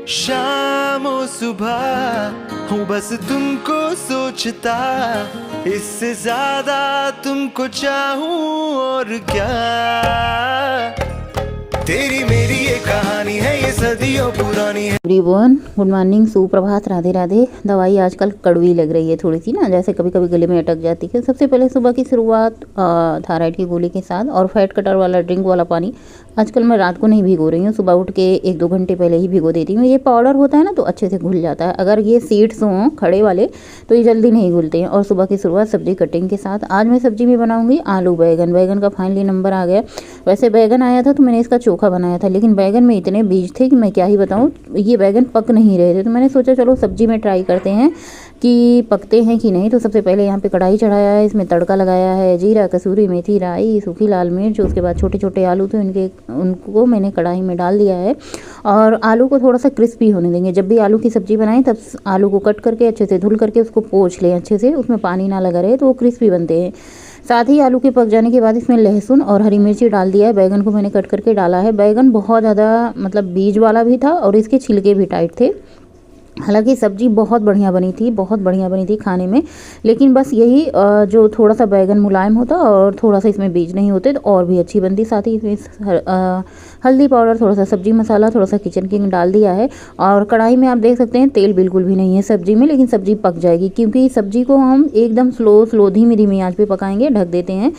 शाम और सुबह हूँ बस तुमको सोचता, इससे ज्यादा तुमको चाहूं और क्या। तेरी मेरी ये कहानी है, ये सदियों पुरानी है। एवरीवन, गुड मॉर्निंग, सुप्रभात, राधे राधे। दवाई आजकल कड़वी लग रही है थोड़ी सी ना, जैसे कभी कभी गले में अटक जाती है। सबसे पहले सुबह की शुरुआत थायराइड की गोली के साथ और फैट कटर वाला ड्रिंक वाला पानी। आजकल मैं रात को नहीं भिगो रही हूँ, सुबह उठ के 1-2 घंटे पहले ही भिगो देती हूँ। ये पाउडर होता है ना तो अच्छे से घुल जाता है। अगर ये सीड्स हों खड़े वाले तो ये जल्दी नहीं घुलते हैं। और सुबह की शुरुआत सब्जी कटिंग के साथ। आज मैं सब्जी में बनाऊंगी आलू बैगन। बैगन का फाइनली नंबर आ गया। वैसे बैगन आया था तो मैंने इसका चोखा बनाया था, लेकिन बैगन में इतने बीज थे कि मैं क्या ही बताऊँ। ये बैगन पक नहीं रहे थे, तो मैंने सोचा चलो सब्जी में ट्राई करते हैं कि पकते हैं कि नहीं। तो सबसे पहले यहाँ पे कढ़ाई चढ़ाया है, इसमें तड़का लगाया है, जीरा, कसूरी मेथी, राई, सूखी लाल मिर्च। उसके बाद छोटे छोटे आलू थे उनको मैंने कढ़ाई में डाल दिया है और आलू को थोड़ा सा क्रिस्पी होने देंगे। जब भी आलू की सब्ज़ी बनाएं तब आलू को कट करके अच्छे से धुल करके उसको पोंछ लें अच्छे से, उसमें पानी ना लगा रहे तो वो क्रिस्पी बनते हैं। साथ ही आलू के पक जाने के बाद इसमें लहसुन और हरी मिर्ची डाल दिया है। बैगन को मैंने कट करके डाला है। बैगन बहुत ज़्यादा मतलब बीज वाला भी था और इसके छिलके भी टाइट थे। हालांकि सब्ज़ी बहुत बढ़िया बनी थी, बहुत बढ़िया बनी थी खाने में, लेकिन बस यही जो थोड़ा सा बैगन मुलायम होता और थोड़ा सा इसमें बीज नहीं होते तो और भी अच्छी बनती। साथ ही इसमें हल्दी पाउडर, थोड़ा सा सब्जी मसाला, थोड़ा सा किचन किंग डाल दिया है। और कढ़ाई में आप देख सकते हैं तेल बिल्कुल भी नहीं है सब्जी में, लेकिन सब्जी पक जाएगी क्योंकि सब्जी को हम एकदम स्लो धीमी धीमी आंच पे पकाएंगे, ढक देते हैं।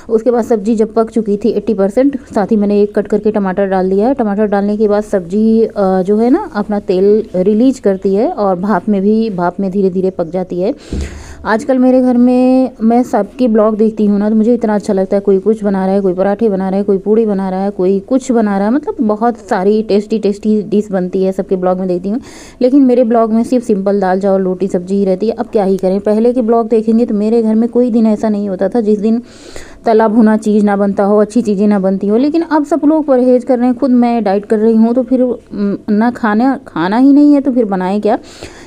उसके बाद सब्जी जब पक चुकी थी 80%, साथ ही मैंने एक कट करके टमाटर डाल दिया है। टमाटर डालने के बाद सब्जी जो है ना अपना तेल रिलीज करती है और भाप में धीरे धीरे पक जाती है। आजकल मेरे घर में मैं सबकी ब्लॉग देखती हूँ ना तो मुझे इतना अच्छा लगता है। कोई कुछ बना रहा है, कोई पराठे बना रहा है, कोई पूड़ी बना रहा है, कोई कुछ बना रहा है, मतलब बहुत सारी टेस्टी डिश बनती है, सबके ब्लॉग में देखती हूँ। लेकिन मेरे ब्लॉग में सिर्फ सिंपल दाल चावल रोटी सब्जी ही रहती है। अब क्या ही करें, पहले के ब्लॉग देखेंगे तो मेरे घर में कोई दिन ऐसा नहीं होता था जिस दिन तला भुना चीज़ ना बनता हो, अच्छी चीज़ें ना बनती हो। लेकिन अब सब लोग परहेज़ कर रहे हैं, खुद मैं डाइट कर रही हूँ तो फिर ना खाना ही नहीं है तो फिर बनाएं क्या।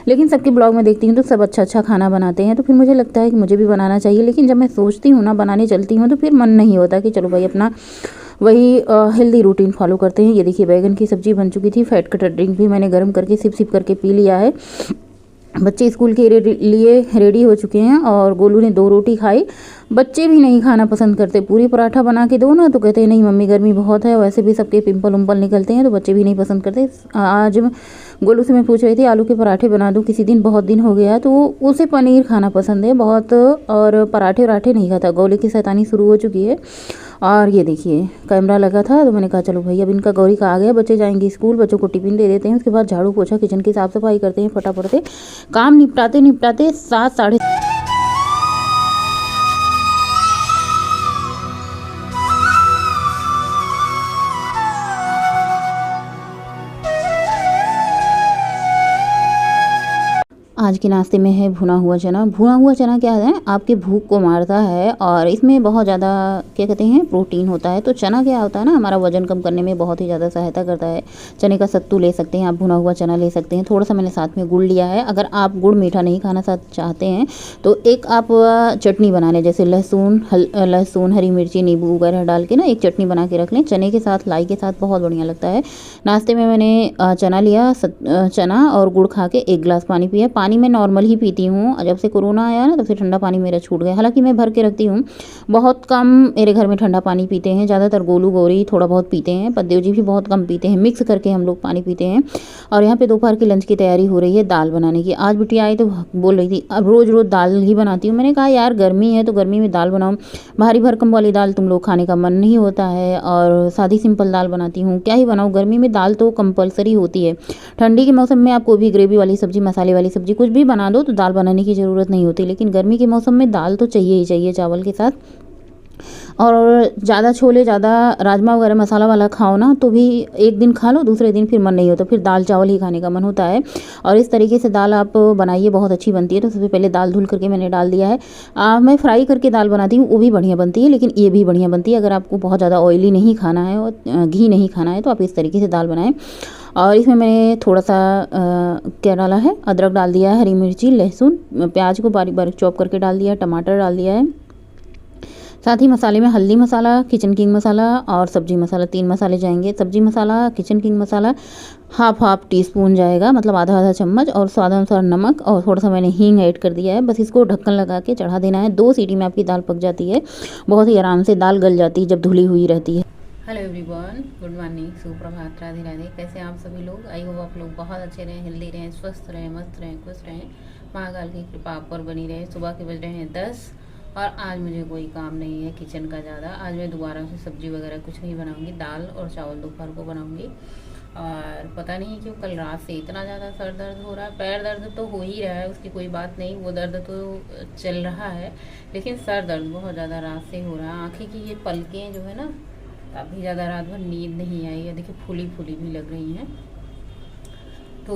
लेकिन सबके ब्लॉग में देखती हूँ तो सब अच्छा खाना बनाते हैं, तो फिर मुझे लगता है कि मुझे भी बनाना चाहिए। लेकिन जब मैं सोचती हूँ ना, बनाने चलती हूँ तो फिर मन नहीं होता कि चलो भाई अपना वही हेल्दी रूटीन फॉलो करते हैं। ये देखिए बैगन की सब्ज़ी बन चुकी थी। फैट कटर ड्रिंक भी मैंने गर्म करके सिप करके पी लिया है। बच्चे स्कूल के लिए रेडी हो चुके हैं और गोलू ने 2 रोटी खाई। बच्चे भी नहीं खाना पसंद करते। पूरी पराठा बना के दो ना तो कहते हैं नहीं मम्मी गर्मी बहुत है। वैसे भी सबके पिंपल उम्पल निकलते हैं तो बच्चे भी नहीं पसंद करते। आज गोलू से मैं पूछ रही थी आलू के पराठे बना दूं किसी दिन, बहुत दिन हो गया, तो उसे पनीर खाना पसंद है बहुत और पराठे नहीं खाता। गोलू की शैतानी शुरू हो चुकी है। और ये देखिए कैमरा लगा था तो मैंने कहा चलो भाई अब इनका गौरी का आ गया, बच्चे जाएंगे स्कूल, बच्चों को टिफिन दे देते हैं। उसके बाद झाड़ू पोछा किचन की साफ़ सफाई करते हैं फटाफट से। काम निपटाते 7 साढ़े आज के नाश्ते में है भुना हुआ चना। भुना हुआ चना क्या है, आपके भूख को मारता है और इसमें बहुत ज़्यादा क्या कहते हैं प्रोटीन होता है। तो चना क्या होता है ना, हमारा वजन कम करने में बहुत ही ज़्यादा सहायता करता है। चने का सत्तू ले सकते हैं आप, भुना हुआ चना ले सकते हैं। थोड़ा सा मैंने साथ में गुड़ लिया है। अगर आप गुड़ मीठा नहीं खाना चाहते हैं तो एक आप चटनी बना लें, जैसे लहसुन हरी मिर्ची नींबू वगैरह डाल के ना एक चटनी बना के रख लें चने के साथ, लाई के साथ, बहुत बढ़िया लगता है। नाश्ते में मैंने चना लिया, चना और गुड़ खा के 1 गिलास पानी पिया। पानी मैं नॉर्मल ही पीती हूँ। जब से कोरोना आया ना तब से ठंडा पानी मेरा छूट गया। हालांकि मैं भर के रखती हूँ, बहुत कम मेरे घर में ठंडा पानी पीते हैं। ज़्यादातर गोलू गौरी थोड़ा बहुत पीते हैं, पद्देव जी भी बहुत कम पीते हैं। मिक्स करके हम लोग पानी पीते हैं। और यहाँ पे दोपहर की लंच की तैयारी हो रही है दाल बनाने की। आज बिटिया आई तो बोल रही थी अब रोज़ दाल ही बनाती हूँ। मैंने कहा यार गर्मी है तो गर्मी में दाल बनाऊँ, भारी भरकम वाली दाल तुम लोग खाने का मन नहीं होता है और सादी सिंपल दाल बनाती हूँ। क्या ही बनाऊँ, गर्मी में दाल तो कंपलसरी होती है। ठंडी के मौसम में आप कोई भी ग्रेवी वाली सब्जी, मसाले वाली सब्जी कुछ भी बना दो तो दाल बनाने की ज़रूरत नहीं होती। लेकिन गर्मी के मौसम में दाल तो चाहिए ही चाहिए चावल के साथ। और ज़्यादा छोले, ज़्यादा राजमा वगैरह मसाला वाला खाओ ना तो भी एक दिन खा लो, दूसरे दिन फिर मन नहीं होता, फिर दाल चावल ही खाने का मन होता है। और इस तरीके से दाल आप बनाइए, बहुत अच्छी बनती है। तो सबसे पहले दाल धुल करके मैंने डाल दिया है। मैं फ्राई करके दाल बनाती हूँ, वो भी बढ़िया बनती है, लेकिन ये भी बढ़िया बनती है। अगर आपको बहुत ज़्यादा ऑयली नहीं खाना है और घी नहीं खाना है तो आप इस तरीके से दाल बनाएं। और इसमें मैंने थोड़ा सा क्या डाला है, अदरक डाल दिया है, हरी मिर्ची, लहसुन, प्याज को बारीक बारीक चॉप करके डाल दिया है, टमाटर डाल दिया है। साथ ही मसाले में हल्दी मसाला, किचन किंग मसाला और सब्जी मसाला 3 मसाले जाएंगे। सब्जी मसाला, किचन किंग मसाला हाफ टी स्पून जाएगा, मतलब आधा चम्मच, और स्वादानुसार नमक, और थोड़ा सा मैंने हींग ऐड कर दिया है। बस इसको ढक्कन लगा के चढ़ा देना है। 2 सीटी में आपकी दाल पक जाती है, बहुत ही आराम से दाल गल जाती है जब धुली हुई रहती है। हेलो एवरीवन, गुड मॉर्निंग, सुप्रभात, राधे राधे। कैसे आप सभी लोग? आई होप आप लोग बहुत अच्छे रहें, हेल्दी रहें, स्वस्थ रहें, मस्त रहें, खुश रहें। महाकाल की कृपा आप पर बनी रहे। सुबह के बज रहे हैं 10 और आज मुझे कोई काम नहीं है किचन का ज़्यादा। आज मैं दोबारा से सब्जी वगैरह कुछ नहीं बनाऊंगी, दाल और चावल दोपहर को बनाऊंगी। और पता नहीं क्यों कल रात से इतना ज़्यादा सर दर्द हो रहा है। पैर दर्द तो हो ही रहा है, उसकी कोई बात नहीं, वो दर्द तो चल रहा है, लेकिन सर दर्द बहुत ज़्यादा रात से हो रहा है। आँखें की ये पलकें जो है ना, काफ़ी ज़्यादा रात भर नींद नहीं आई है। देखिए फूली फूली भी लग रही हैं। तो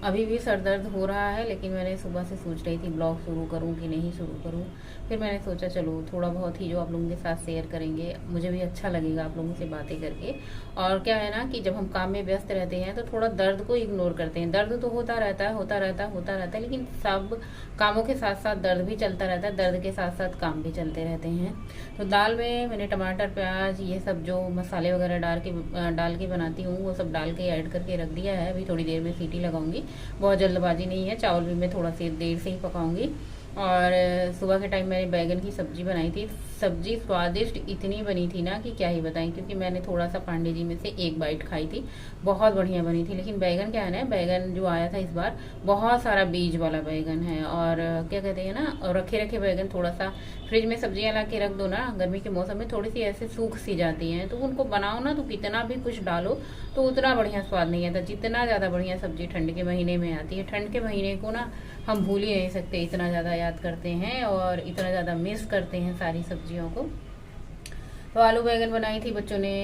अभी भी सर दर्द हो रहा है, लेकिन मैंने सुबह से सोच रही थी ब्लॉग शुरू करूं कि नहीं शुरू करूं। फिर मैंने सोचा चलो थोड़ा बहुत ही जो आप लोगों के साथ शेयर करेंगे, मुझे भी अच्छा लगेगा आप लोगों से बातें करके। और क्या है ना कि जब हम काम में व्यस्त रहते हैं तो थोड़ा दर्द को इग्नोर करते हैं। दर्द तो होता रहता है, लेकिन सब कामों के साथ साथ दर्द भी चलता रहता है, दर्द के साथ साथ काम भी चलते रहते हैं। तो दाल में मैंने टमाटर, प्याज, ये सब जो मसाले वगैरह डाल के बनाती हूँ, वो सब डाल के ऐड करके रख दिया है। अभी थोड़ी देर में सीटी लगाऊंगी, बहुत जल्दबाजी नहीं है। चावल भी मैं थोड़ा सी देर से ही पकाऊंगी। और सुबह के टाइम मैंने बैगन की सब्जी बनाई थी। सब्जी स्वादिष्ट इतनी बनी थी ना कि क्या ही बताएं, क्योंकि मैंने थोड़ा सा पांडे जी में से एक बाइट खाई थी, बहुत बढ़िया बनी थी। लेकिन बैगन क्या है ना, बैगन जो आया था इस बार बहुत सारा बीज वाला बैगन है। और क्या कहते हैं ना, और रखे बैगन थोड़ा सा फ्रिज में सब्जियां ला के रख दो ना, गर्मी के मौसम में थोड़ी सी ऐसे सूख सी जाती हैं, तो उनको बनाओ ना तो कितना भी कुछ डालो तो उतना बढ़िया स्वाद नहीं आता जितना ज़्यादा बढ़िया सब्जी ठंड के महीने में आती है। ठंड के महीने को ना हम भूल ही नहीं सकते, इतना ज़्यादा याद करते हैं और इतना ज़्यादा मिस करते हैं सारी सब्जियों को। तो आलू बैगन बनाई थी, बच्चों ने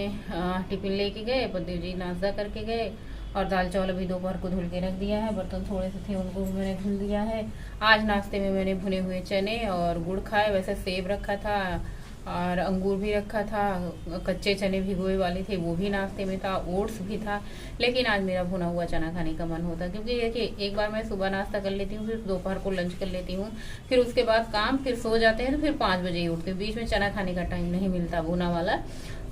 टिफिन लेके गए, पति जी नाश्ता करके गए। और दाल चावल अभी दोपहर को धुल के रख दिया है, बर्तन थोड़े से थे उनको भी मैंने धुल दिया है। आज नाश्ते में मैंने भुने हुए चने और गुड़ खाए। वैसे सेब रखा था और अंगूर भी रखा था, कच्चे चने भिगोए वाले थे वो भी नाश्ते में था, ओट्स भी था। लेकिन आज मेरा भुना हुआ चना खाने का मन होता, क्योंकि देखिए एक बार मैं सुबह नाश्ता कर लेती हूँ, फिर दोपहर को लंच कर लेती हूँ, फिर उसके बाद काम, फिर सो जाते हैं, तो फिर 5 बजे ही उठती हूँ। बीच में चना खाने का टाइम नहीं मिलता भुना वाला।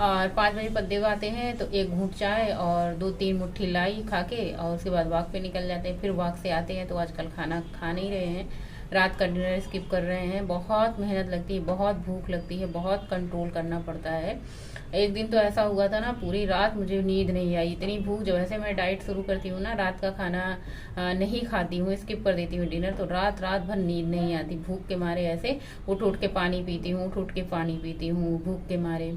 और 5 बजे पद्देव आते हैं तो एक घूंट चाय और 2-3 मुट्ठी लाई खा के और उसके बाद वॉक पे निकल जाते हैं। फिर वॉक से आते हैं तो आजकल खाना खा नहीं रहे हैं, रात का डिनर स्किप कर रहे हैं। बहुत मेहनत लगती है, बहुत भूख लगती है, बहुत कंट्रोल करना पड़ता है। एक दिन तो ऐसा हुआ था ना, पूरी रात मुझे नींद नहीं आई, इतनी भूख। जब वैसे मैं डाइट शुरू करती हूँ ना, रात का खाना नहीं खाती हूँ, स्किप कर देती हूँ डिनर, तो रात भर नींद नहीं आती। भूख के मारे ऐसे उठ के पानी पीती हूँ, भूख के मारे।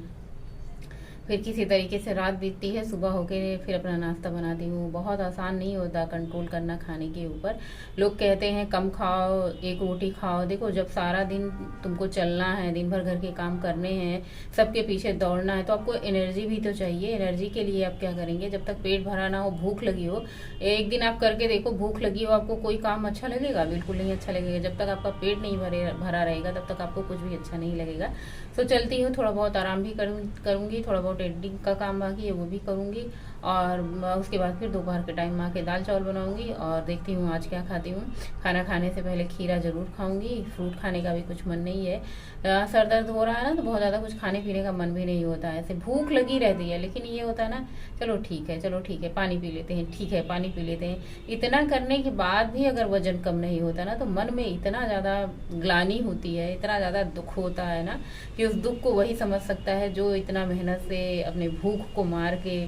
फिर किसी तरीके से रात बीतती है, सुबह होके फिर अपना नाश्ता बनाती हूँ। बहुत आसान नहीं होता कंट्रोल करना खाने के ऊपर। लोग कहते हैं कम खाओ, 1 रोटी खाओ। देखो जब सारा दिन तुमको चलना है, दिन भर घर के काम करने हैं, सबके पीछे दौड़ना है, तो आपको एनर्जी भी तो चाहिए। एनर्जी के लिए आप क्या करेंगे? जब तक पेट भरा ना हो, भूख लगी हो, एक दिन आप करके देखो, भूख लगी हो, आपको कोई काम अच्छा लगेगा? बिल्कुल नहीं अच्छा लगेगा। जब तक आपका पेट नहीं भरा रहेगा तब तक आपको कुछ भी अच्छा नहीं लगेगा। तो चलती हूँ, थोड़ा बहुत आराम भी करूँगी, थोड़ा बहुत एडिटिंग का काम बाकी है वो भी करूँगी। और उसके बाद फिर दोपहर के टाइम माँ के दाल चावल बनाऊँगी और देखती हूँ आज क्या खाती हूँ। खाना खाने से पहले खीरा ज़रूर खाऊँगी, फ्रूट खाने का भी कुछ मन नहीं है। सर दर्द हो रहा है ना, तो बहुत ज़्यादा कुछ खाने पीने का मन भी नहीं होता है, ऐसे भूख लगी रहती है। लेकिन ये होता है ना, चलो ठीक है पानी पी लेते हैं, ठीक है पानी पी लेते हैं। इतना करने के बाद भी अगर वजन कम नहीं होता ना, तो मन में इतना ज़्यादा ग्लानि होती है, इतना ज़्यादा दुख होता है ना, कि उस दुख को वही समझ सकता है जो इतना मेहनत से अपने भूख को मार के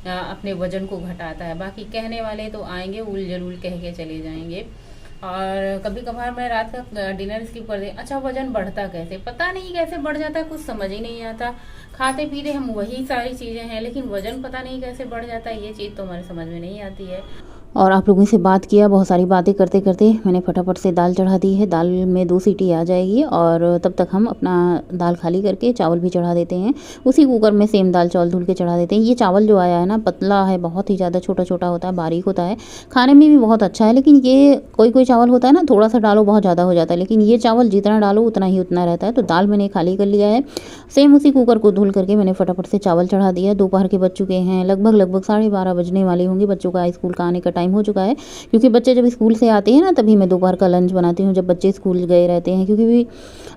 अपने वजन को घटाता है। बाकी कहने वाले तो आएंगे, उल जरूल कह के चले जाएंगे। और कभी कभार मैं रात का डिनर स्किप कर दे। अच्छा, वजन बढ़ता कैसे? पता नहीं कैसे बढ़ जाता है, कुछ समझ ही नहीं आता। खाते पीते हम वही सारी चीज़ें हैं, लेकिन वजन पता नहीं कैसे बढ़ जाता है, ये चीज़ तो हमारे समझ में नहीं आती है। और आप लोगों से बात किया, बहुत सारी बातें करते करते मैंने फटाफट से दाल चढ़ा दी है। दाल में 2 सीटी आ जाएगी और तब तक हम अपना दाल खाली करके चावल भी चढ़ा देते हैं। उसी कुकर में सेम दाल चावल धुल के चढ़ा देते हैं। ये चावल जो आया है ना, पतला है, बहुत ही ज़्यादा छोटा होता है, बारीक होता है, खाने में भी बहुत अच्छा है। लेकिन ये कोई चावल होता है ना, थोड़ा सा डालो बहुत ज़्यादा हो जाता है, लेकिन ये चावल जितना डालो उतना रहता है। तो दाल मैंने खाली कर लिया है। सेम उसी कुकर को धुल करके मैंने फटाफट से चावल चढ़ा दिया। दोपहर के बज चुके हैं, लगभग 12:30 बजने वाली होंगी। बच्चों का स्कूल का आने का टाइम हो चुका है, क्योंकि बच्चे जब स्कूल से आते हैं ना तभी मैं दोपहर का लंच बनाती हूँ, जब बच्चे स्कूल गए रहते हैं। क्योंकि भी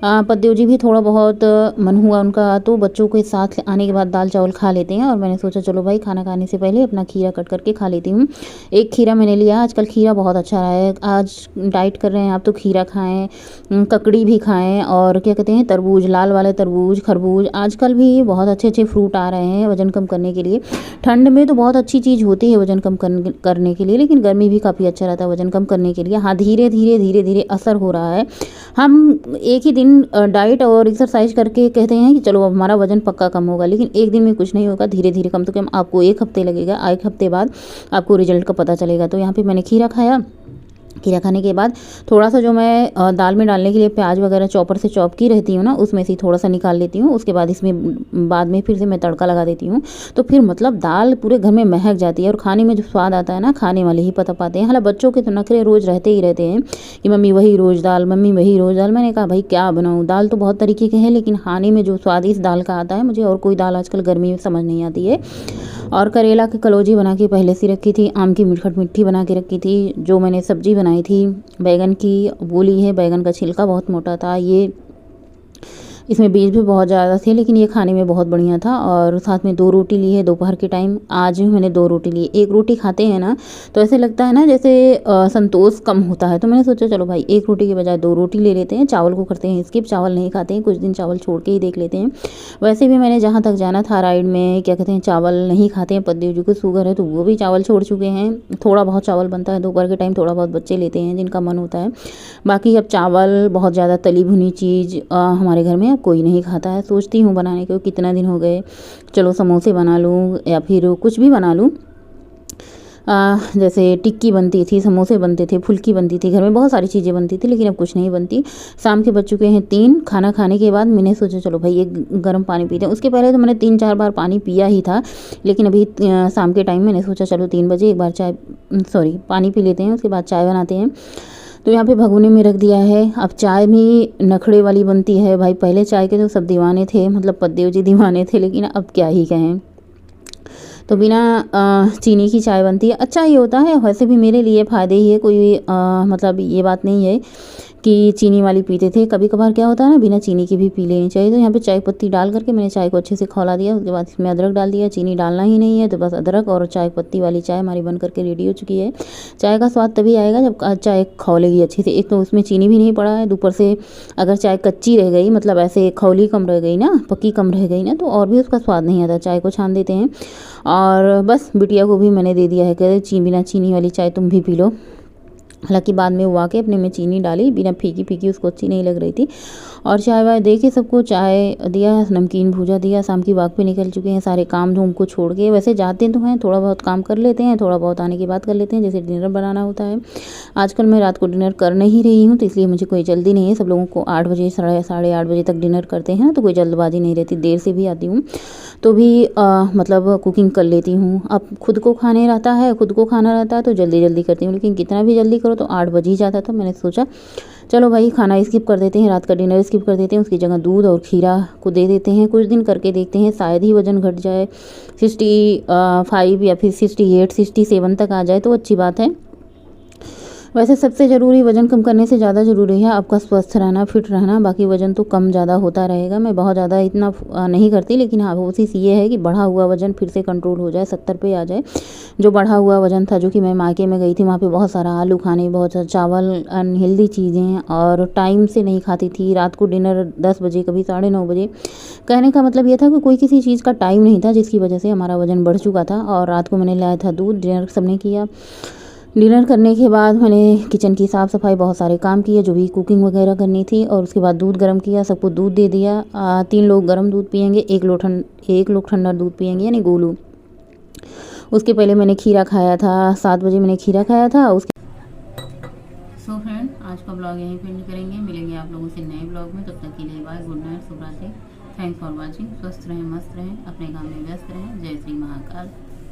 पतिदेव जी भी थोड़ा बहुत मन हुआ उनका तो बच्चों के साथ आने के बाद दाल चावल खा लेते हैं, और मैंने सोचा चलो भाई खाना खाने से पहले अपना खीरा कट करके खा लेती हूँ। एक खीरा मैंने लिया, आजकल खीरा बहुत अच्छा रहा है, आज डाइट कर रहे हैं आप तो खीरा खाएँ, ककड़ी भी खाएँ, और क्या कहते हैं तरबूज, लाल वाले तरबूज, खरबूज, आजकल भी बहुत अच्छे अच्छे फ्रूट आ रहे हैं वज़न कम करने के लिए। ठंड में तो बहुत अच्छी चीज़ होती है वज़न कम करने के लिए, लेकिन गर्मी भी काफ़ी अच्छा रहता है वज़न कम करने के लिए। हाँ, धीरे धीरे असर हो रहा है। हम एक ही दिन डाइट और एक्सरसाइज करके कहते हैं कि चलो अब हमारा वज़न पक्का कम होगा, लेकिन एक दिन में कुछ नहीं होगा, धीरे धीरे कम से कम आपको 1 हफ्ते लगेगा, 1 हफ्ते बाद आपको रिजल्ट का पता चलेगा। तो यहाँ पे मैंने खीरा खाया, खीरा खाने के बाद थोड़ा सा जो मैं दाल में डालने के लिए प्याज वगैरह चॉपर से चॉप की रहती हूँ ना, उसमें से थोड़ा सा निकाल लेती हूँ। उसके बाद इसमें बाद में फिर से मैं तड़का लगा देती हूँ, तो फिर मतलब दाल पूरे घर में महक जाती है, और खाने में जो स्वाद आता है ना, खाने वाले ही पता पाते हैं। हालांकि बच्चों के तो नखरे रोज़ रहते ही रहते हैं कि मम्मी वही रोज़ दाल, मम्मी वही रोज़ दाल। मैंने कहा भाई क्या बनाऊँ, दाल तो बहुत तरीके के हैं, लेकिन खाने में जो स्वादिष्ट दाल का आता है मुझे और कोई दाल आजकल गर्मी में समझ नहीं आती है। और करेला की कलौजी बना के पहले से रखी थी, आम की खट मिट्ठी बना के रखी थी। जो मैंने सब्ज़ी बनाई थी बैगन की, वो ली है, बैगन का छिलका बहुत मोटा था, ये इसमें बीज भी बहुत ज़्यादा थे, लेकिन ये खाने में बहुत बढ़िया था। और साथ में 2 रोटी ली है दोपहर के टाइम, आज भी मैंने 2 रोटी ली। 1 रोटी खाते हैं ना तो ऐसे लगता है ना जैसे संतोष कम होता है, तो मैंने सोचा चलो भाई 1 रोटी के बजाय 2 रोटी ले लेते हैं। चावल को करते हैं स्किप, चावल नहीं खाते हैं, कुछ दिन चावल छोड़ के ही देख लेते हैं। वैसे भी मैंने जहाँ तक जाना थायराइड में क्या कहते हैं चावल नहीं खाते हैं, पतिदेव जी को शुगर है तो वो भी चावल छोड़ चुके हैं। थोड़ा बहुत चावल बनता है दोपहर के टाइम, थोड़ा बहुत बच्चे लेते हैं जिनका मन होता है। बाकी अब चावल बहुत ज़्यादा तली भुनी चीज़ हमारे घर में अब कोई नहीं खाता है। सोचती हूँ बनाने को, कितना दिन हो गए, चलो समोसे बना लूँ या फिर कुछ भी बना लूँ। जैसे टिक्की बनती थी, समोसे बनते थे, फुल्की बनती थी, घर में बहुत सारी चीज़ें बनती थी, लेकिन अब कुछ नहीं बनती। शाम के बज चुके हैं 3, खाना खाने के बाद मैंने सोचा चलो भाई एक गर्म पानी पीते हैं। उसके पहले तो मैंने 3-4 बार पानी पिया ही था, लेकिन अभी शाम के टाइम मैंने सोचा चलो 3 बजे एक बार पानी पी लेते हैं, उसके बाद चाय बनाते हैं। तो यहाँ पे भगोने में रख दिया है। अब चाय भी नखड़े वाली बनती है भाई, पहले चाय के तो सब दीवाने थे, मतलब पतिदेव जी दीवाने थे, लेकिन अब क्या ही कहें। तो बिना चीनी की चाय बनती है, अच्छा ही होता है, वैसे भी मेरे लिए फ़ायदे ही है, कोई मतलब ये बात नहीं है कि चीनी वाली पीते थे। कभी कभार क्या होता है ना, बिना चीनी की भी पी लेनी चाहिए। तो यहाँ पे चाय पत्ती डाल करके मैंने चाय को अच्छे से खौला दिया, उसके बाद इसमें अदरक डाल दिया। चीनी डालना ही नहीं है, तो बस अदरक और चाय पत्ती वाली चाय हमारी बन करके रेडी हो चुकी है। चाय का स्वाद तभी आएगा जब चाय खौलेगी अच्छे से। एक तो उसमें चीनी भी नहीं पड़ा है, ऊपर से अगर चाय कच्ची रह गई, मतलब ऐसे खौली कम रह गई ना, पक्की कम रह गई ना, तो और भी उसका स्वाद नहीं आता। चाय को छान देते हैं, और बस बिटिया को भी मैंने दे दिया है कि बिना चीनी वाली चाय तुम भी पी लो। हालांकि बाद में वो आके अपने में चीनी डाली, बिना फीकी फीकी उसको अच्छी नहीं लग रही थी। और चाय वाय दे के सबको चाय दिया, नमकीन भूजा दिया। शाम की वाक पे निकल चुके हैं, सारे काम धूम को छोड़ के। वैसे जाते तो हैं, थोड़ा बहुत काम कर लेते हैं, थोड़ा बहुत आने के बाद कर लेते हैं, जैसे डिनर बनाना होता है। आजकल मैं रात को डिनर कर नहीं रही हूँ, तो इसलिए मुझे कोई जल्दी नहीं है। सब लोगों को 8 बजे, साढ़े 8 बजे तक डिनर करते हैं, तो कोई जल्दबाजी नहीं रहती। देर से भी आती हूँ तो भी मतलब कुकिंग कर लेती हूँ। अब खुद को खाना रहता है तो जल्दी जल्दी करती हूँ, लेकिन कितना भी जल्दी करो तो 8 बज ही जाता था। मैंने सोचा चलो भाई खाना स्किप कर देते हैं, रात का डिनर स्किप कर देते हैं, उसकी जगह दूध और खीरा को दे देते हैं। कुछ दिन करके देखते हैं, शायद ही वज़न घट जाए, 65 या फिर 68, 67 तक आ जाए तो अच्छी बात है। वैसे सबसे ज़रूरी वज़न कम करने से ज़्यादा ज़रूरी है आपका स्वस्थ रहना, फिट रहना। बाकी वज़न तो कम ज़्यादा होता रहेगा। मैं बहुत ज़्यादा इतना नहीं करती, लेकिन हाँ कोशिश ये है कि बढ़ा हुआ वज़न फिर से कंट्रोल हो जाए, 70 पे आ जाए। जो बढ़ा हुआ वज़न था, जो कि मैं मायके में गई थी, वहाँ पे बहुत सारा आलू खाने, बहुत सारा चावल, अनहेल्दी चीज़ें, और टाइम से नहीं खाती थी। रात को डिनर 10 बजे, कभी 9:30 बजे। कहने का मतलब ये था कि कोई किसी चीज़ का टाइम नहीं था, जिसकी वजह से हमारा वज़न बढ़ चुका था। और रात को मैंने लाया था दूध, डिनर सबने किया। डिनर करने के बाद मैंने किचन की साफ़ सफाई, बहुत सारे काम किए, जो भी कुकिंग वगैरह करनी थी। और उसके बाद दूध गर्म किया, सबको दूध दे दिया। 3 लोग गर्म दूध पियेंगे, 1 लोग ठंडा दूध पियेंगे, यानी गोलू। उसके पहले मैंने खीरा खाया था, 7 बजे मैंने खीरा खाया था। सो फ्रेंड, आज का ब्लॉग यहीं पे एंड करेंगे। मिलेंगे आप लोगों से नए ब्लॉग में, तब तक के लिए बाय, गुड नाइट, शुभ रात्रि। Thanks for watching. स्वस्थ रहें, मस्त रहें, अपने काम में व्यस्त रहें। जय श्री महाकाल।